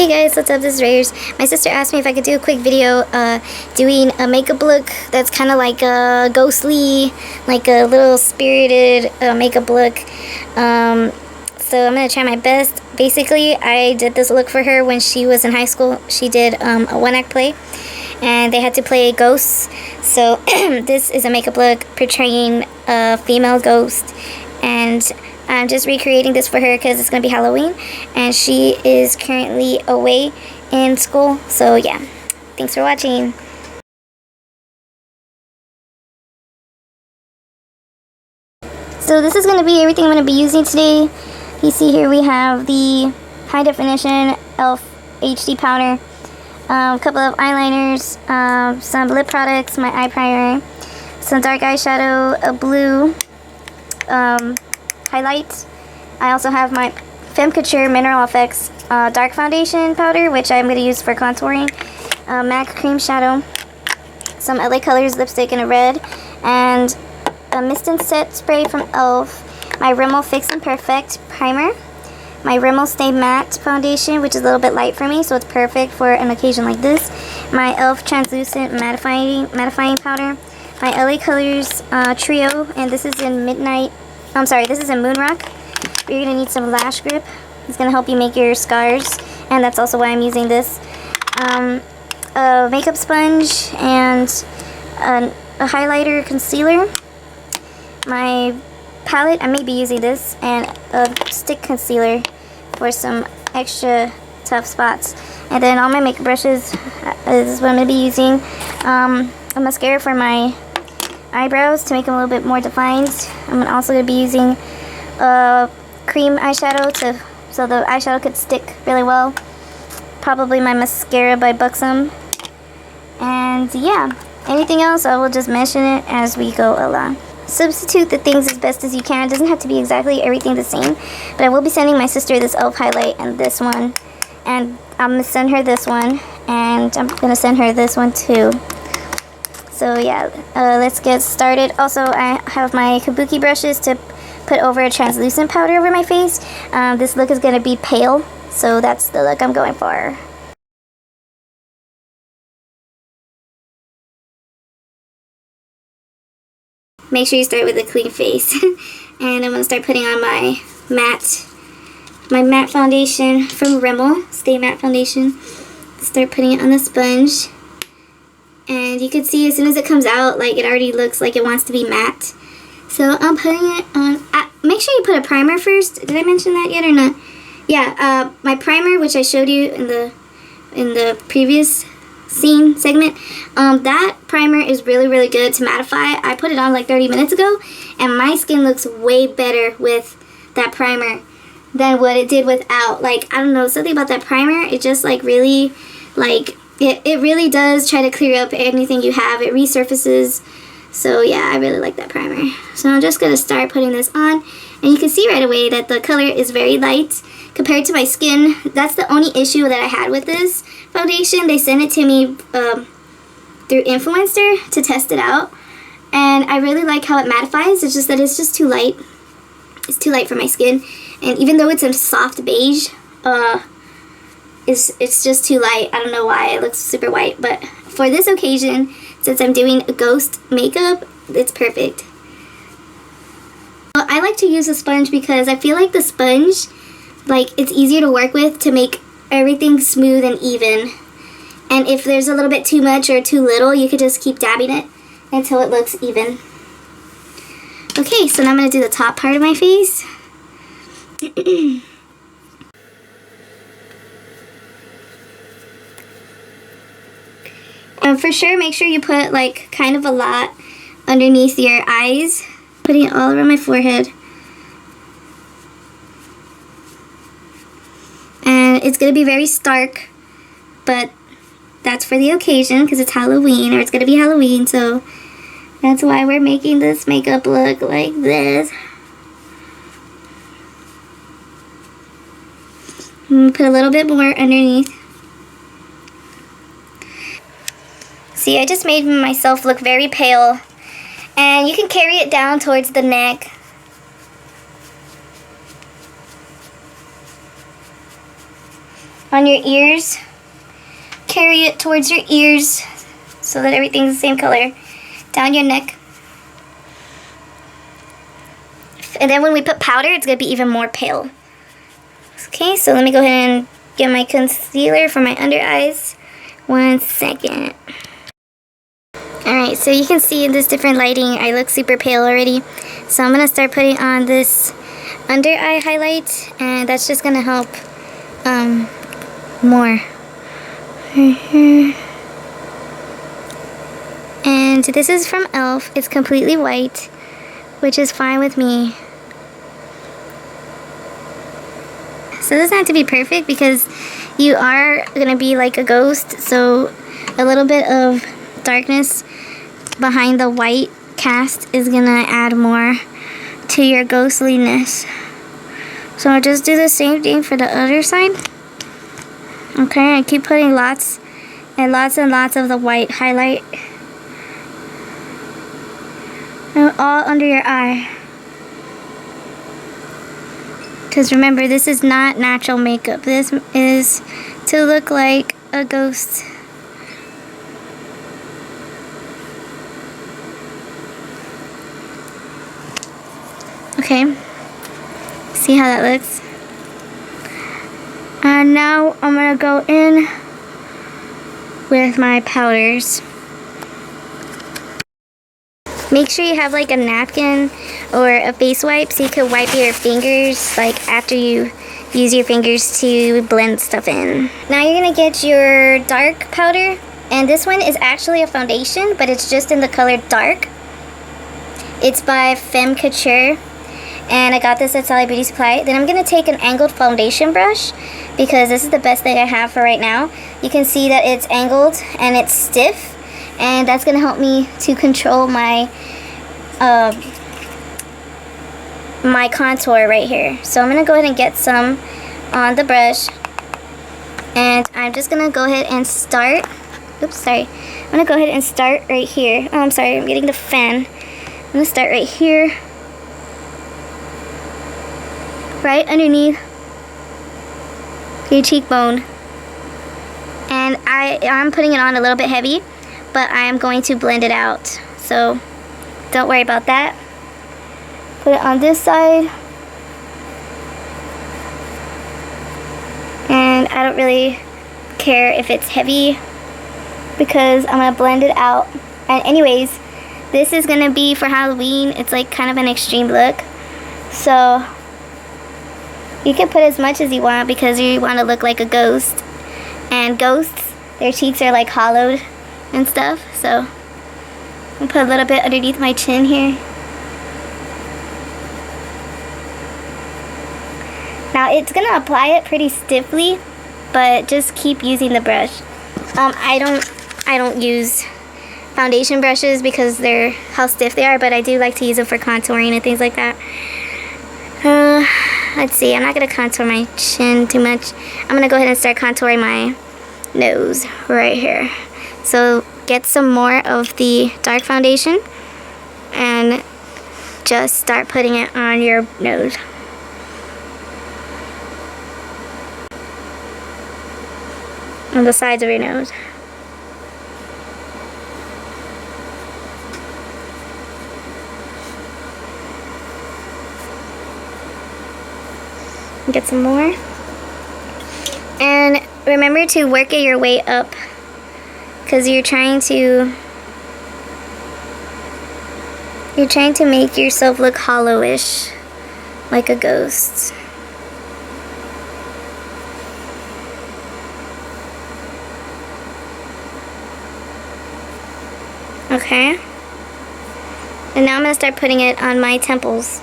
Hey guys, what's up? This is Rayers. My sister asked me if I could do a quick video doing a makeup look that's kind of like a ghostly, like a little spirited makeup look. So I'm going to try my best. Basically, I did this look for her when she was in high school. She did a one-act play, and they had to play ghosts. So this is a makeup look portraying a female ghost, and I'm just recreating this for her because it's going to be Halloween, and she is currently away in school. So yeah, thanks for watching. So this is going to be everything I'm going to be using today. You see here we have the high definition e.l.f. HD powder, a couple of eyeliners, some lip products, my eye primer, some dark eyeshadow, a blue highlight. I also have my Femme Couture Mineral Effects dark foundation powder, which I'm going to use for contouring, MAC cream shadow, some LA Colors lipstick in a red, and a Mist and Set spray from e.l.f., my Rimmel Fix and Perfect primer, my Rimmel Stay Matte foundation, which is a little bit light for me, so it's perfect for an occasion like this, my e.l.f. translucent mattifying powder, my LA Colors trio, and this is in this is in Moon Rock. You're going to need some lash grip. It's going to help you make your scars, and that's also why I'm using this. A makeup sponge and a highlighter concealer. My palette, I may be using this, and a stick concealer for some extra tough spots. And then all my makeup brushes is what I'm going to be using. A mascara for my eyebrows to make them a little bit more defined. I'm also going to be using cream eyeshadow so the eyeshadow could stick really well. Probably my mascara by Buxom. And yeah, anything else I will just mention it as we go along. Substitute the things as best as you can. It doesn't have to be exactly everything the same, but I will be sending my sister this e.l.f. highlight and this one, and I'm going to send her this one, and I'm going to send her this one too. So yeah, let's get started. Also, I have my kabuki brushes to put over a translucent powder over my face. This look is going to be pale, so that's the look I'm going for. Make sure you start with a clean face. And I'm going to start putting on my matte foundation from Rimmel, Stay Matte Foundation. Start putting it on the sponge. And you can see as soon as it comes out, like, it already looks like it wants to be matte. So I'm putting it on. Make sure you put a primer first. Did I mention that yet or not? Yeah, my primer, which I showed you in the previous segment, that primer is really good to mattify. I put it on like 30 minutes ago, and my skin looks way better with that primer than what it did without. Like, I don't know, something about that primer, it just like really, like, it really does try to clear up anything you have. It resurfaces. So yeah, I really like that primer. So I'm just going to start putting this on, and you can see right away that the color is very light compared to my skin. That's the only issue that I had with this foundation. They sent it to me through Influencer to test it out, and I really like how it mattifies. It's just that it's just too light. It's too light for my skin, and even though it's a soft beige, it's just too light. I don't know why it looks super white, but for this occasion, since I'm doing a ghost makeup, it's perfect. I like to use a sponge because I feel like the sponge, like, it's easier to work with to make everything smooth and even. And if there's a little bit too much or too little, you could just keep dabbing it until it looks even. Okay, so now I'm going to do the top part of my face. For sure, make sure you put like kind of a lot underneath your eyes. Putting it all over my forehead. And it's going to be very stark, but that's for the occasion because it's Halloween, or it's going to be Halloween, so that's why we're making this makeup look like this. I'm going to put a little bit more underneath. See, I just made myself look very pale, and you can carry it down towards the neck. on your ears. Carry it towards your ears so that everything's the same color. Down your neck. And then when we put powder, it's going to be even more pale. Okay, so let me go ahead and get my concealer for my under eyes. 1 second. Alright, so you can see in this different lighting, I look super pale already. So I'm going to start putting on this under eye highlight, and that's just going to help more. And this is from e.l.f. It's completely white, which is fine with me. So it doesn't have to be perfect because you are going to be like a ghost. So a little bit of darkness behind the white cast is going to add more to your ghostliness. So I'll just do the same thing for the other side. Okay, I keep putting lots and lots and lots of the white highlight. And all under your eye. Because remember, this is not natural makeup. This is to look like a ghost. Okay. See how that looks? And now I'm going to go in with my powders. Make sure you have like a napkin or a face wipe so you can wipe your fingers like after you use your fingers to blend stuff in. Now you're going to get your dark powder, and this one is actually a foundation, but it's just in the color dark. It's by Femme Couture, and I got this at Sally Beauty Supply. Then I'm going to take an angled foundation brush because this is the best thing I have for right now. You can see that it's angled and it's stiff, and that's going to help me to control my my contour right here. So I'm going to go ahead and get some on the brush, and I'm just going to go ahead and start. Oops, sorry. I'm going to go ahead and start right here. Oh, I'm sorry, I'm getting the fan. I'm going to start right here, right underneath your cheekbone. And I'm putting it on a little bit heavy, but I am going to blend it out. So don't worry about that. Put it on this side. And I don't really care if it's heavy because I'm going to blend it out. And anyways, this is going to be for Halloween. It's like kind of an extreme look. So you can put as much as you want because you want to look like a ghost. And ghosts, their cheeks are like hollowed and stuff. So I'll put a little bit underneath my chin here. Now it's going to apply it pretty stiffly, but just keep using the brush. I don't use foundation brushes because they're how stiff they are, but I do like to use them for contouring and things like that. Let's see, I'm not going to contour my chin too much. I'm going to go ahead and start contouring my nose right here. So get some more of the dark foundation and just start putting it on your nose. On the sides of your nose. Get some more. And remember to work it your way up because you're trying to make yourself look hollowish like a ghost. Okay. And now I'm going to start putting it on my temples.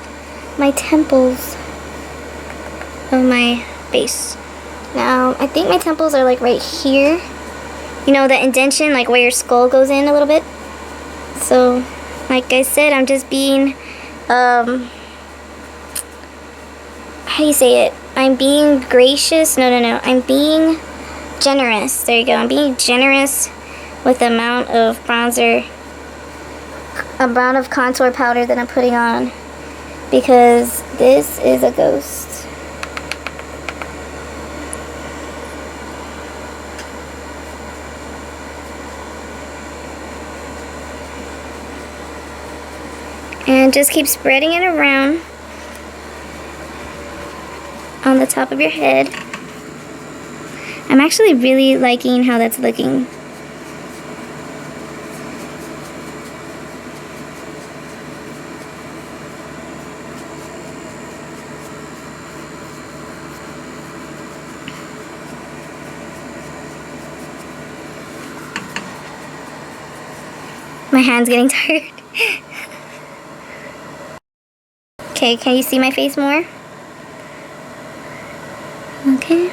My temples of my face. Now, I think my temples are like right here. You know, the indentation, like where your skull goes in a little bit. So, like I said, I'm just being, how do you say it? I'm being gracious. No. I'm being generous. There you go. I'm being generous with the amount of bronzer, amount of contour powder that I'm putting on, because this is a ghost. And just keep spreading it around on the top of your head. I'm actually really liking how that's looking. My hand's getting tired. Okay, can you see my face more? Okay.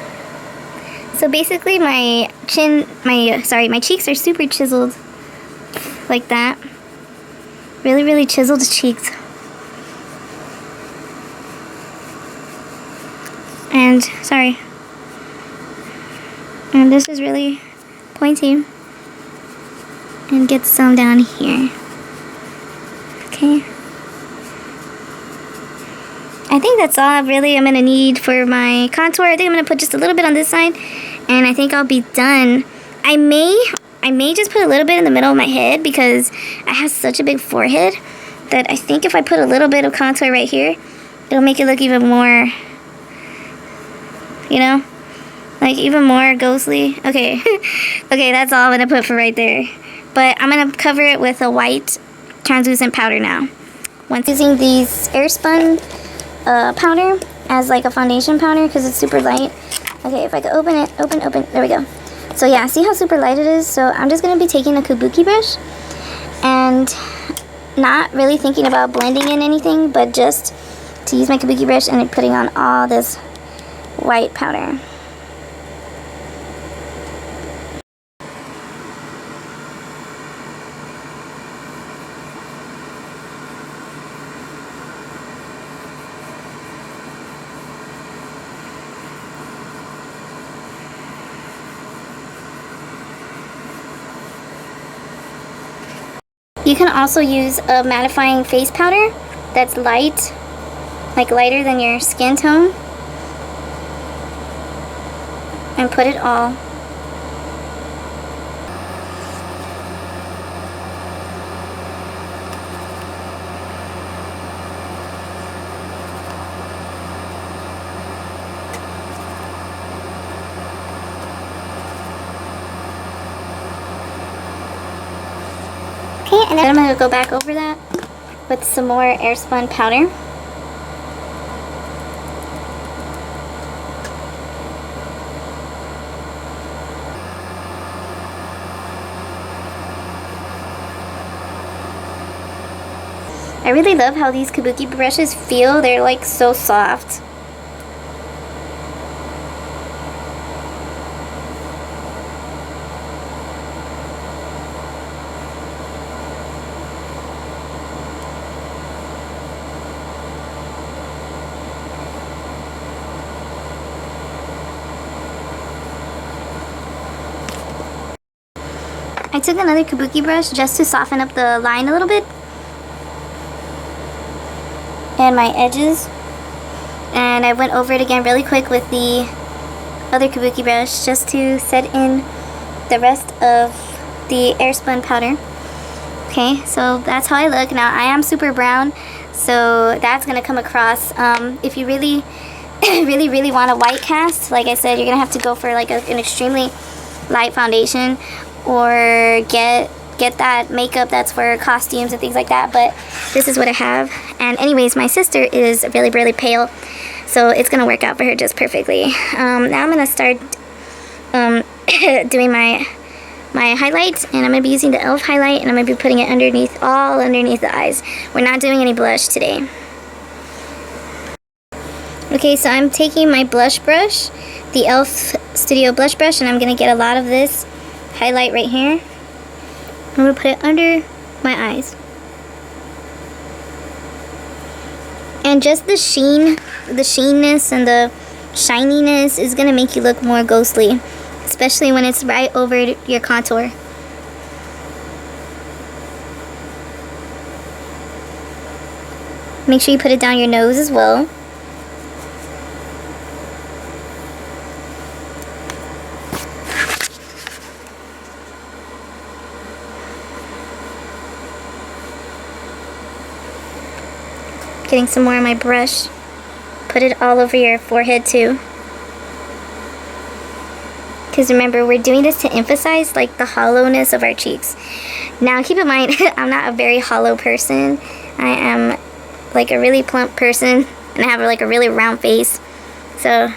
So basically my cheeks are super chiseled. Like that. Really, really chiseled cheeks. And, and this is really pointy. And get some down here. Okay. I think that's all really I'm gonna need for my contour. I think I'm gonna put just a little bit on this side, and I think I'll be done. I may just put a little bit in the middle of my head because I have such a big forehead that I think if I put a little bit of contour right here, it'll make it look even more, you know, like even more ghostly. Okay. Okay, that's all I'm gonna put for right there. But I'm going to cover it with a white translucent powder now. Once using these airspun powder as like a foundation powder because it's super light. Okay, if I could open it, open, there we go. So yeah, see how super light it is? So I'm just going to be taking a kabuki brush and not really thinking about blending in anything, but just to use my kabuki brush and putting on all this white powder. You can also use a mattifying face powder that's light, like lighter than your skin tone, and put it all. Okay, and then I'm going to go back over that with some more airspun powder. I really love how these kabuki brushes feel. They're like so soft. I took another kabuki brush just to soften up the line a little bit and my edges, and I went over it again really quick with the other kabuki brush just to set in the rest of the airspun powder. Okay, so that's how I look now. I am super brown, so that's gonna come across. If you really really want a white cast, like I said, you're gonna have to go for like an extremely light foundation, or get that makeup that's for costumes and things like that. But this is what I have. And anyways, my sister is really, really pale, so it's gonna work out for her just perfectly. Now I'm gonna start doing my highlight, and I'm gonna be using the e.l.f. highlight, and I'm gonna be putting it all underneath the eyes. We're not doing any blush today. Okay, so I'm taking my blush brush, the e.l.f. Studio blush brush, and I'm gonna get a lot of this highlight right here. I'm gonna put it under my eyes. And just the sheenness and the shininess is gonna make you look more ghostly, especially when it's right over your contour. Make sure you put it down your nose as well. Getting some more on my brush. Put it all over your forehead too. Because remember, we're doing this to emphasize like the hollowness of our cheeks. Now keep in mind, I'm not a very hollow person. I am like a really plump person, and I have like a really round face. So,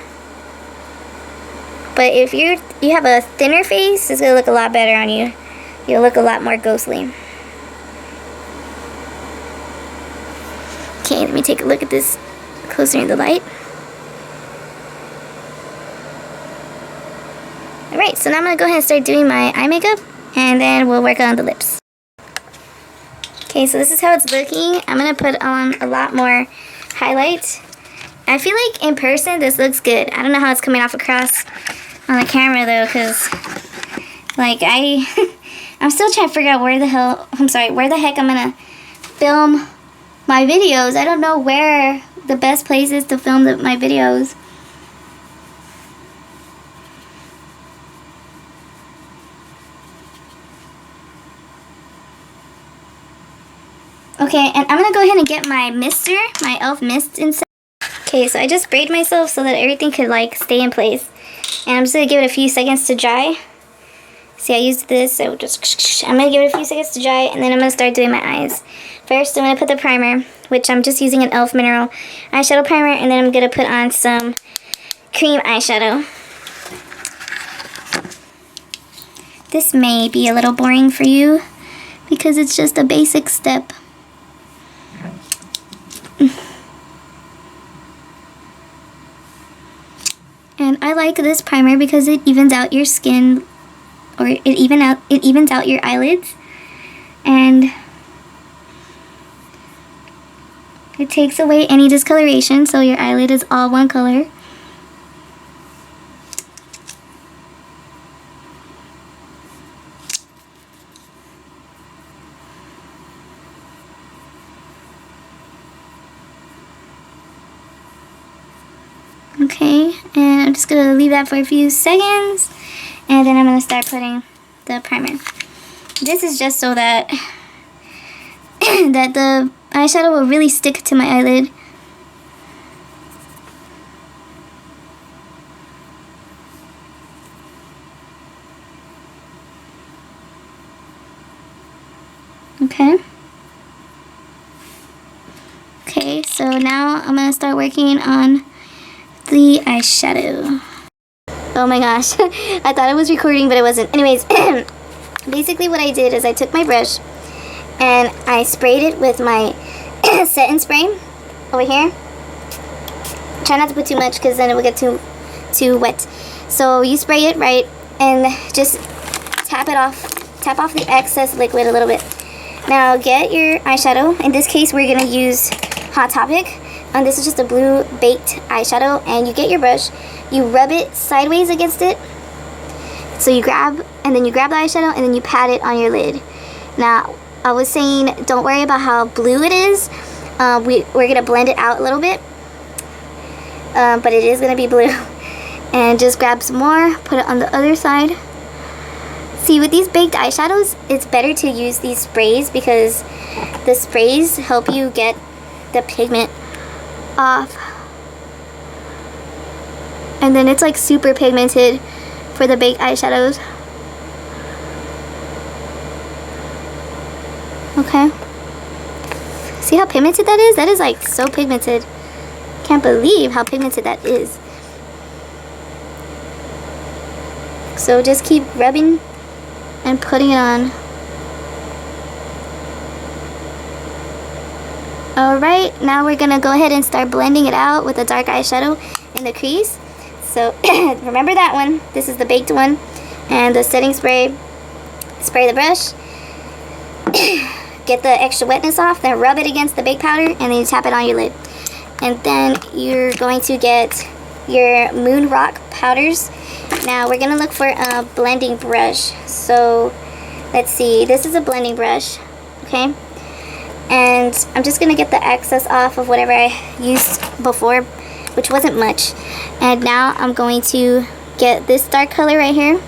but if you have a thinner face, it's gonna look a lot better on you. You'll look a lot more ghostly. Okay, let me take a look at this closer in the light. Alright, so now I'm going to go ahead and start doing my eye makeup, and then we'll work on the lips. Okay, so this is how it's looking. I'm going to put on a lot more highlight. I feel like in person this looks good. I don't know how it's coming off across on the camera though, because like I'm still trying to figure out where the heck I'm going to film my videos. I don't know where the best place is to film my videos. Okay, and I'm going to go ahead and get my mister, my e.l.f. mist inside. Okay, so I just sprayed myself so that everything could like stay in place. And I'm just going to give it a few seconds to dry. See, I used this, so I'm going to give it a few seconds to dry, and then I'm going to start doing my eyes. First, I'm going to put the primer, which I'm just using an e.l.f. mineral eyeshadow primer, and then I'm going to put on some cream eyeshadow. This may be a little boring for you because it's just a basic step. And I like this primer because it evens out your skin, or it evens out your eyelids, and it takes away any discoloration, so your eyelid is all one color. Okay, and I'm just going to leave that for a few seconds, and then I'm going to start putting the primer. This is just so that the eyeshadow will really stick to my eyelid. Okay. Okay, so now I'm going to start working on the eyeshadow. Oh my gosh, I thought it was recording, but it wasn't. Anyways, basically what I did is I took my brush and I sprayed it with my setting spray over here. Try not to put too much because then it will get too wet. So you spray it right and just tap off the excess liquid a little bit. Now get your eyeshadow. In this case, we're gonna use Hot Topic. And this is just a blue baked eyeshadow, and you get your brush, you rub it sideways against it. So you grab the eyeshadow and then you pat it on your lid. Now, I was saying don't worry about how blue it is. We're gonna blend it out a little bit, but it is gonna be blue. And just grab some more, put it on the other side. See, with these baked eyeshadows, it's better to use these sprays because the sprays help you get the pigment off, and then it's like super pigmented for the baked eyeshadows. Okay, see how pigmented that is? That is like so pigmented. Can't believe how pigmented that is. So just keep rubbing and putting it on. Alright, now we're gonna go ahead and start blending it out with a dark eyeshadow in the crease. So remember that one. This is the baked one. And the setting spray. Spray the brush. Get the extra wetness off, then rub it against the baked powder, and then you tap it on your lid. And then you're going to get your Moon Rock powders. Now we're gonna look for a blending brush. So let's see, this is a blending brush, okay? And I'm just gonna get the excess off of whatever I used before, which wasn't much. And now I'm going to get this dark color right here.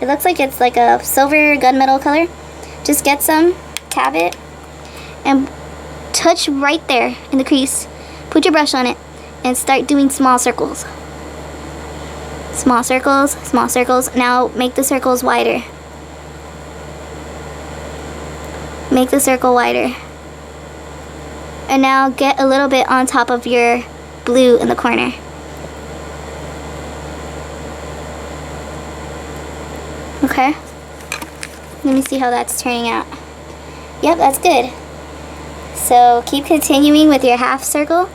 It looks like it's like a silver gunmetal color. Just get some, tap it, and touch right there in the crease. Put your brush on it and start doing small circles. Small circles, small circles. Now make the circles wider. Make the circle wider. And now get a little bit on top of your blue in the corner. Okay. Let me see how that's turning out. Yep, that's good. So keep continuing with your half circle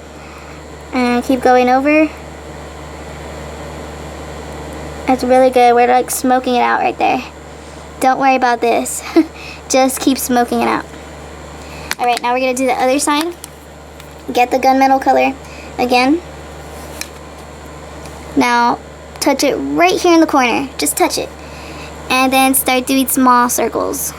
and keep going over. That's really good. We're like smoking it out right there. Don't worry about this. Just keep smoking it out. Alright, now we're going to do the other side. Get the gunmetal color again. Now touch it right here in the corner. Just touch it. And then start doing small circles.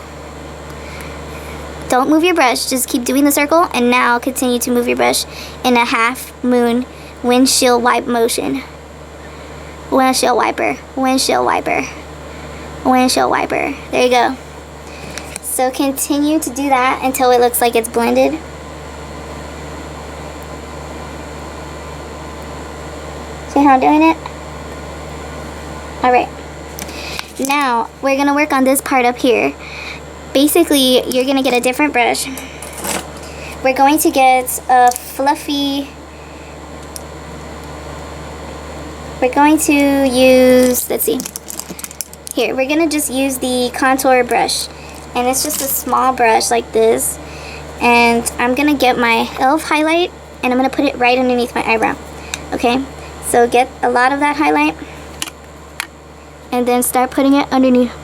Don't move your brush. Just keep doing the circle. And now continue to move your brush in a half moon windshield wipe motion. Windshield wiper, windshield wiper, windshield wiper. There you go. So continue to do that until it looks like it's blended. See how I'm doing it? Alright. Now, we're going to work on this part up here. Basically, you're going to get a different brush. We're going to get a fluffy... We're going to use, let's see. Here, we're going to just use the contour brush. And it's just a small brush like this. And I'm going to get my e.l.f. highlight and I'm going to put it right underneath my eyebrow. Okay? So get a lot of that highlight. And then start putting it underneath.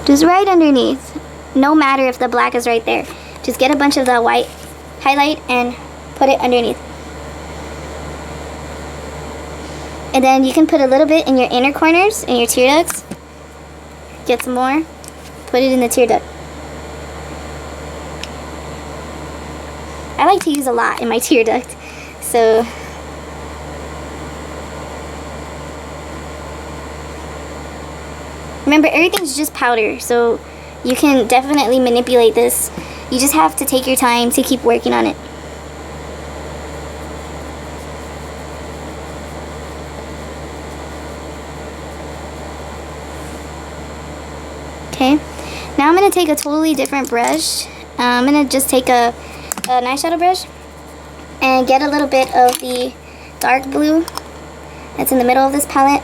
Just right underneath. No matter if the black is right there. Just get a bunch of the white highlight and put it underneath. And then you can put a little bit in your inner corners, in your tear ducts. Get some more. Put it in the tear duct. I like to use a lot in my tear duct. So remember, everything's just powder, so you can definitely manipulate this. You just have to take your time to keep working on it. Okay, now I'm going to take a totally different brush. I'm going to just take an eyeshadow brush and get a little bit of the dark blue that's in the middle of this palette.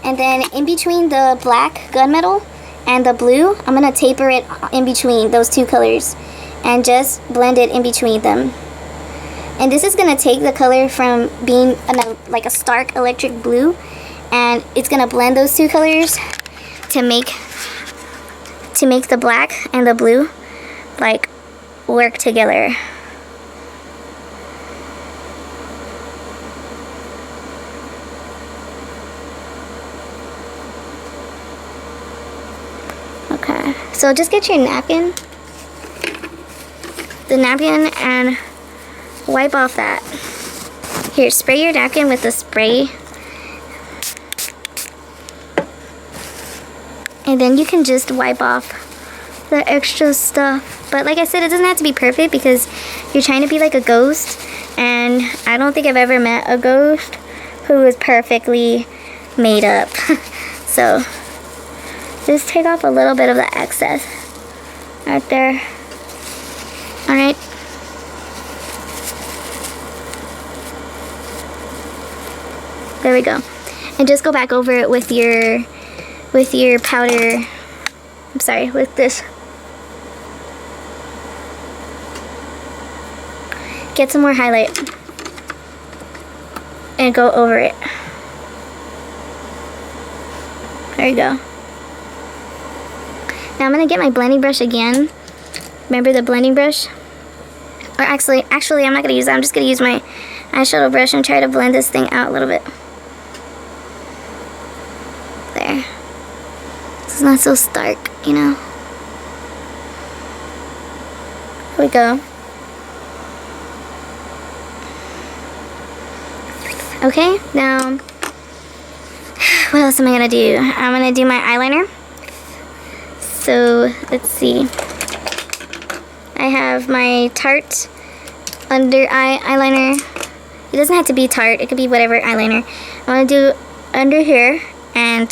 And then in between the black gunmetal and the blue, I'm going to taper it in between those two colors and just blend it in between them. And this is going to take the color from being like a stark electric blue, and it's going to blend those two colors to make the black and the blue like work together. Okay, so just get your napkin, and wipe off that. Here, spray your napkin with the spray. And then you can just wipe off the extra stuff. But like I said, it doesn't have to be perfect because you're trying to be like a ghost. And I don't think I've ever met a ghost who is perfectly made up. So just take off a little bit of the excess right there. Alright. There we go. And just go back over it with your powder. I'm sorry, with this. Get some more highlight and go over it. There you go. Now I'm gonna get my blending brush again. Remember the blending brush? Or actually I'm not gonna use that. I'm just gonna use my eyeshadow brush and try to blend this thing out a little bit. There. It's not so stark, you know. Here we go. Okay, now what else am I gonna do? I'm gonna do my eyeliner. So let's see. I have my Tarte under eye eyeliner. It doesn't have to be Tarte. It could be whatever eyeliner. I'm going to do under here, and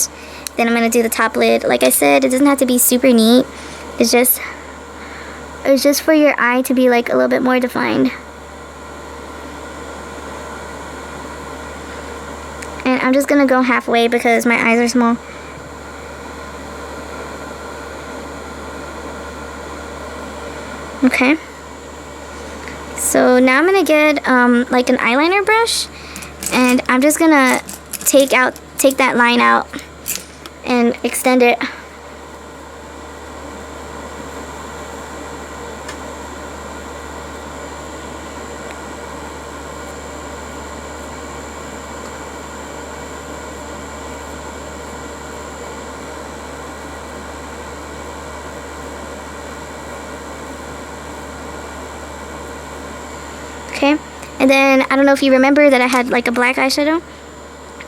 then I'm going to do the top lid. Like I said, it doesn't have to be super neat. It's just for your eye to be like a little bit more defined. And I'm just going to go halfway because my eyes are small. Okay. So now I'm going to get like an eyeliner brush, and I'm just going to take that line out and extend it. Okay, and then I don't know if you remember that I had like a black eyeshadow.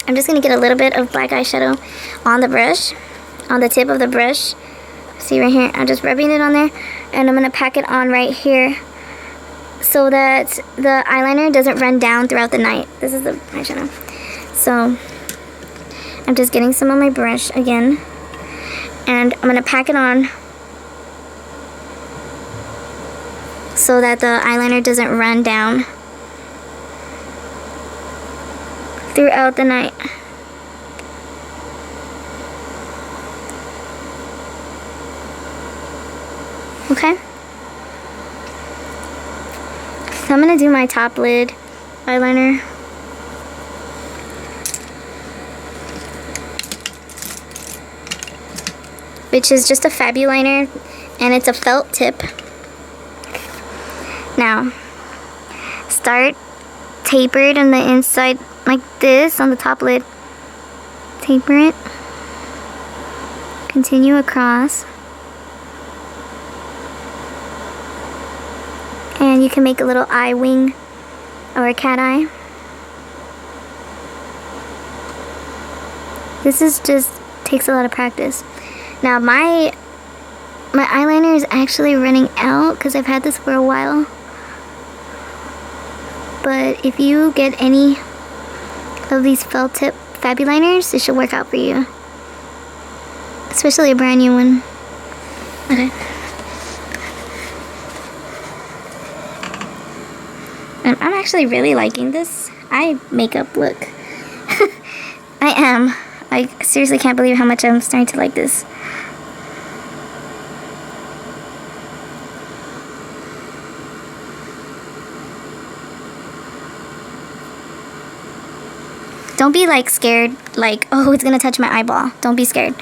I'm just going to get a little bit of black eyeshadow on the brush, on the tip of the brush. See right here, I'm just rubbing it on there, and I'm going to pack it on right here so that the eyeliner doesn't run down throughout the night. This is the eyeshadow. So I'm just getting some on my brush again, and I'm going to pack it on so that the eyeliner doesn't run down throughout the night. Okay. So I'm going to do my top lid eyeliner. Which is just a Fabuliner, and it's a felt tip. Now, start tapered on the inside like this on the top lid. Taper it. Continue across. And you can make a little eye wing or a cat eye. This is just takes a lot of practice. Now my eyeliner is actually running out because I've had this for a while. But if you get any of these felt tip Fabuliners, it should work out for you. Especially a brand new one. Okay. And I'm actually really liking this eye makeup look. I am. I seriously can't believe how much I'm starting to like this. Don't be like scared, like, oh, it's gonna touch my eyeball. Don't be scared.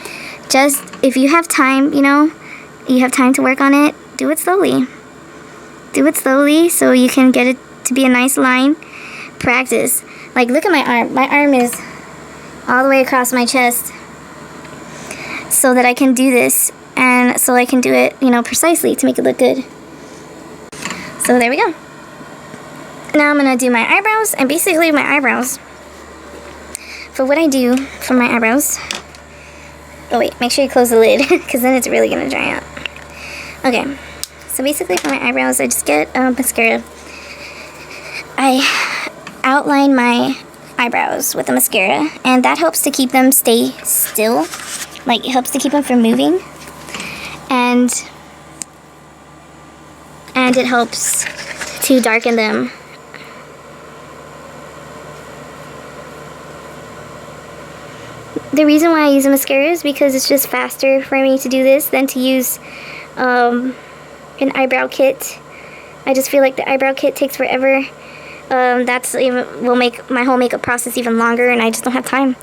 Just, if you have time, you know, you have time to work on it, do it slowly. Do it slowly so you can get it to be a nice line. Practice. Like, look at my arm. My arm is all the way across my chest so that I can do this, and so I can do it, you know, precisely to make it look good. So there we go. Now I'm gonna do my eyebrows, and basically my eyebrows, for what I do for my eyebrows, oh wait, make sure you close the lid because then it's really gonna dry out. Okay, so basically for my eyebrows, I just get mascara. I outline my eyebrows with the mascara, and that helps to keep them stay still. Like, it helps to keep them from moving, and it helps to darken them. The reason why I use a mascara is because it's just faster for me to do this than to use an eyebrow kit. I just feel like the eyebrow kit takes forever. That's even will make my whole makeup process even longer, and I just don't have time.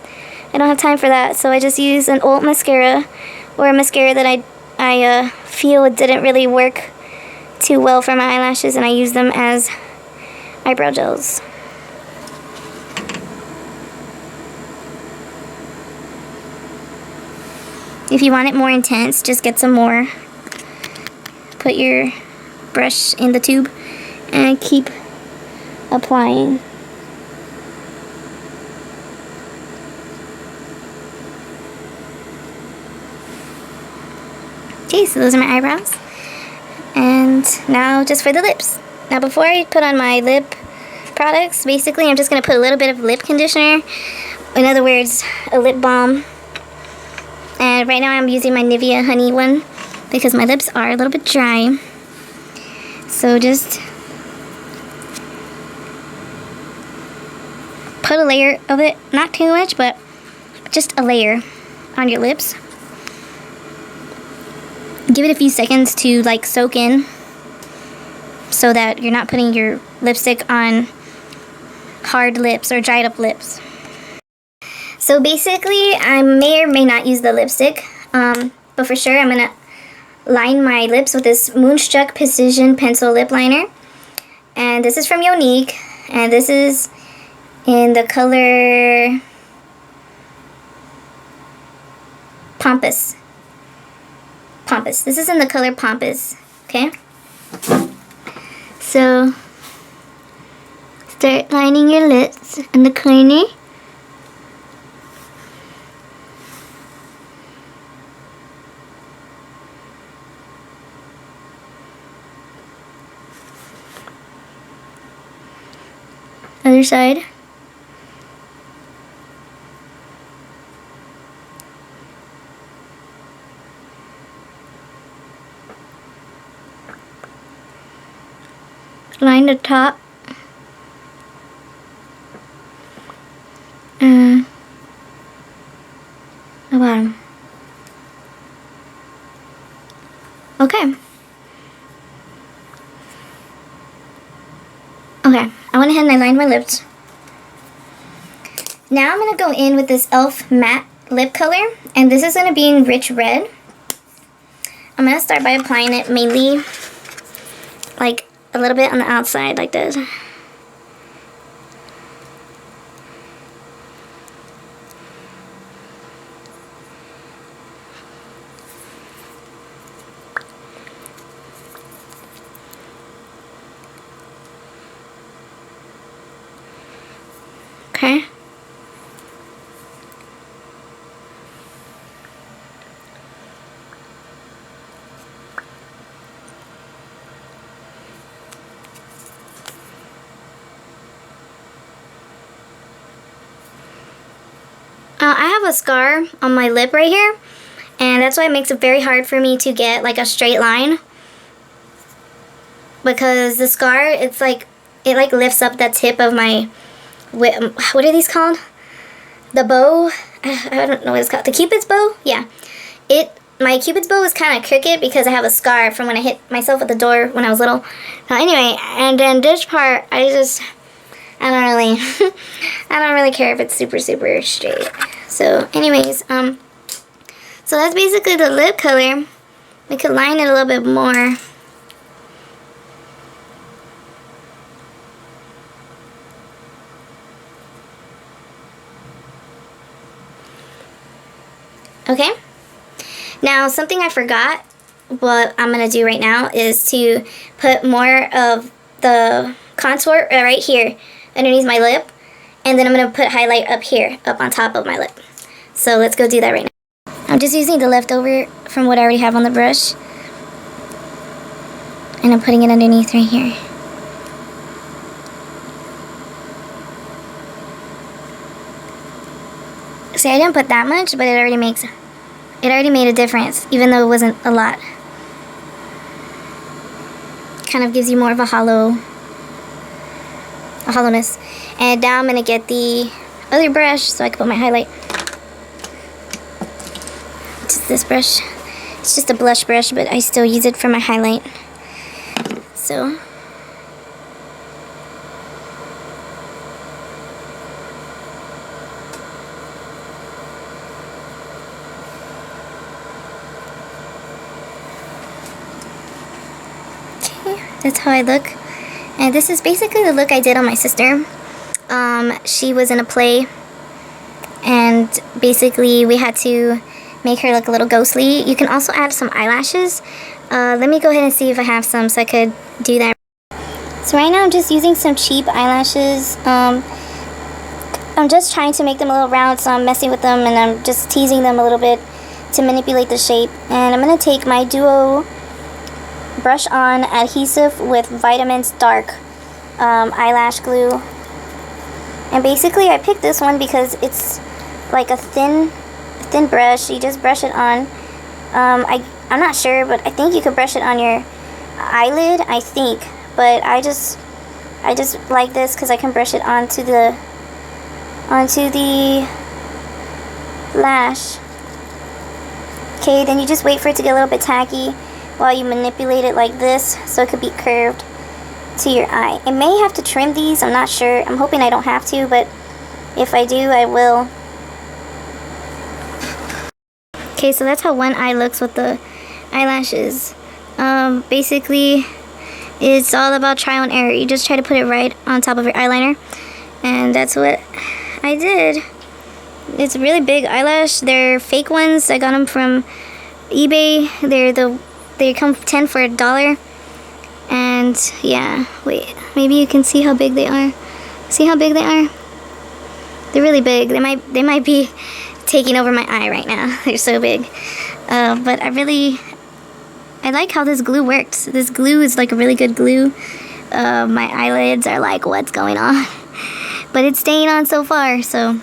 I don't have time for that, so I just use an old mascara, or a mascara that I feel it didn't really work too well for my eyelashes, and I use them as eyebrow gels. If you want it more intense, just get some more. Put your brush in the tube and keep applying. Okay, so those are my eyebrows. And now just for the lips. Now before I put on my lip products, basically I'm just going to put a little bit of lip conditioner. In other words, a lip balm. And right now I'm using my Nivea Honey one because my lips are a little bit dry. So just put a layer of it, not too much, but just a layer on your lips. Give it a few seconds to like soak in so that you're not putting your lipstick on hard lips or dried up lips. So basically I may or may not use the lipstick, but for sure I'm gonna line my lips with this Moonstruck Precision Pencil Lip Liner. And this is from Younique, and this is in the color Pompous. This is in the color Pompous, okay? So, start lining your lips in the corner. Other side. Line the top. And the bottom. Okay. Okay, I went ahead and I lined my lips. Now I'm going to go in with this e.l.f. matte lip color, and this is going to be in Rich Red. I'm going to start by applying it mainly like a little bit on the outside like this. Okay. I have a scar on my lip right here, and that's why it makes it very hard for me to get like a straight line, because the scar, it's like, it like lifts up the tip of my, what are these called? The bow? I don't know what it's called. The Cupid's bow? Yeah. My Cupid's bow is kind of crooked because I have a scar from when I hit myself at the door when I was little. Anyway, and then this part, I don't really care if it's super straight. So anyways, so that's basically the lip color. We could line it a little bit more. Okay. Now something I forgot, what I'm gonna do right now is to put more of the contour right here underneath my lip, and then I'm going to put highlight up here, up on top of my lip. So let's go do that right now. I'm just using the leftover from what I already have on the brush, and I'm putting it underneath right here. See, I didn't put that much, but it already made a difference, even though it wasn't a lot. Kind of gives you more of a hollowness. And now I'm going to get the other brush so I can put my highlight. Just this brush. It's just a blush brush, but I still use it for my highlight. So. Okay, that's how I look. And this is basically the look I did on my sister. She was in a play, and basically we had to make her look a little ghostly. You can also add some eyelashes. Let me go ahead and see if I have some so I could do that. So right now I'm just using some cheap eyelashes. I'm just trying to make them a little round, so I'm messing with them and I'm just teasing them a little bit to manipulate the shape. And I'm going to take my Duo Brush On Adhesive with Vitamins Dark eyelash glue. And basically I picked this one because it's like a thin brush. You just brush it on. I'm not sure, but I think you could brush it on your eyelid, I think. But I just like this because I can brush it onto the lash. Okay, then you just wait for it to get a little bit tacky while you manipulate it like this so it could be curved to your eye. I may have to trim these, I'm not sure. I'm hoping I don't have to, but if I do, I will. Okay, so that's how one eye looks with the eyelashes. Basically, it's all about trial and error. You just try to put it right on top of your eyeliner, and that's what I did. It's a really big eyelash. They're fake ones. I got them from eBay. They come 10 for $1. And yeah, wait, maybe you can see how big they are. See how big they are? They're really big. They might be taking over my eye right now. They're so big. But I like how this glue works. This glue is like a really good glue. My eyelids are like, what's going on? But it's staying on so far, so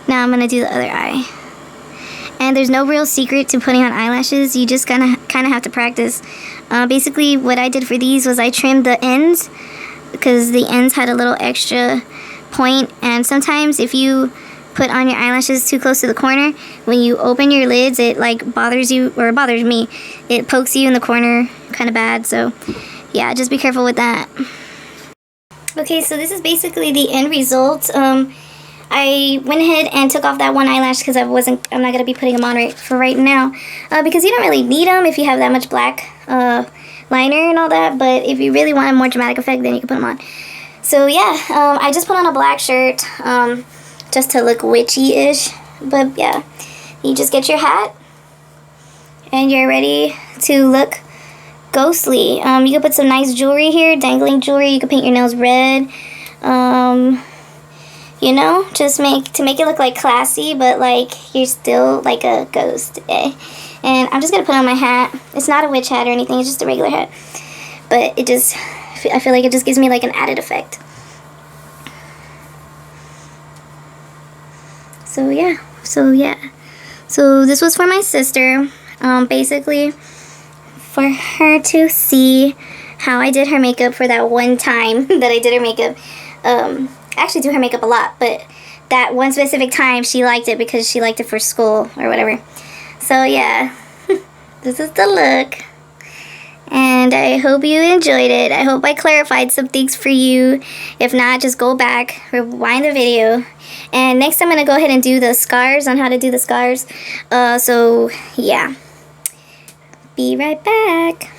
now I'm gonna do the other eye. And there's no real secret to putting on eyelashes. You just kind of have to practice. Basically, what I did for these was I trimmed the ends because the ends had a little extra point. And sometimes if you put on your eyelashes too close to the corner, when you open your lids, it like bothers you, or it bothers me. It pokes you in the corner kind of bad. So yeah, just be careful with that. Okay, so this is basically the end result. I went ahead and took off that one eyelash because I'm not going to be putting them on right now. Because you don't really need them if you have that much black liner and all that. But if you really want a more dramatic effect, then you can put them on. So yeah, I just put on a black shirt just to look witchy-ish. But yeah, you just get your hat and you're ready to look ghostly. You can put some nice jewelry here, dangling jewelry. You can paint your nails red. You know, just to make it look like classy, but like you're still like a ghost, eh? And I'm just gonna put on my hat. It's not a witch hat or anything, it's just a regular hat. But I feel like it just gives me like an added effect. So yeah. So this was for my sister, basically for her to see how I did her makeup for that one time that I did her makeup. I actually do her makeup a lot, but that one specific time she liked it because she liked it for school or whatever. So yeah, this is the look. And I hope you enjoyed it. I hope I clarified some things for you. If not, just go back, rewind the video. And next I'm going to go ahead and do the scars, on how to do the scars. So yeah, be right back.